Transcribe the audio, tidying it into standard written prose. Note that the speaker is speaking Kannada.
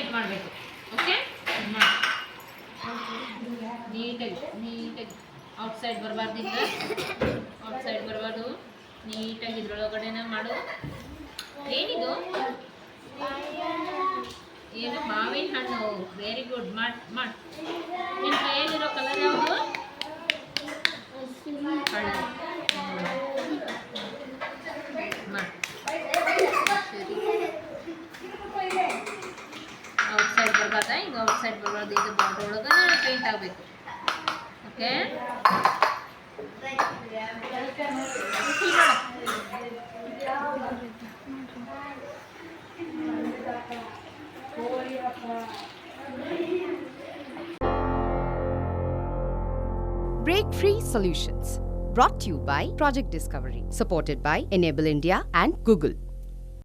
ಪೇಂಟ್ ಮಾಡಬೇಕು. ಓಕೆ, ನೀಟಾಗಿ ಔಟ್ಸೈಡ್ ಬರಬಾರ್ದು, ಈಗ ಔಟ್ಸೈಡ್ ಬರಬಾರ್ದು. ನೀಟಾಗಿ ಇದ್ರೊಳಗಡೆನೇ ಮಾಡು. ಏನಿದು? ಏನು? ಮಾವಿನ ಹಣ್ಣು. Very good. ಮಾಡಿ. ನಿನ್ನ ಕೈಯಲ್ಲಿರೋ ಕಲರ್ ಯಾವುದು? ಹಳದಿ. ಔಟ್ಸೈಡ್ ಬರಬಾರ್ದ? ಈಗ ಔಟ್ಸೈಡ್ ಬರಬಾರ್ದು. ಇದು ಬಾರ್ಡರ್ ಒಳಗೆ ಪೇಂಟ್ ಆಗಬೇಕು. Okay, Break Free Solutions, brought to you by Project Discovery, supported by Enable India and Google.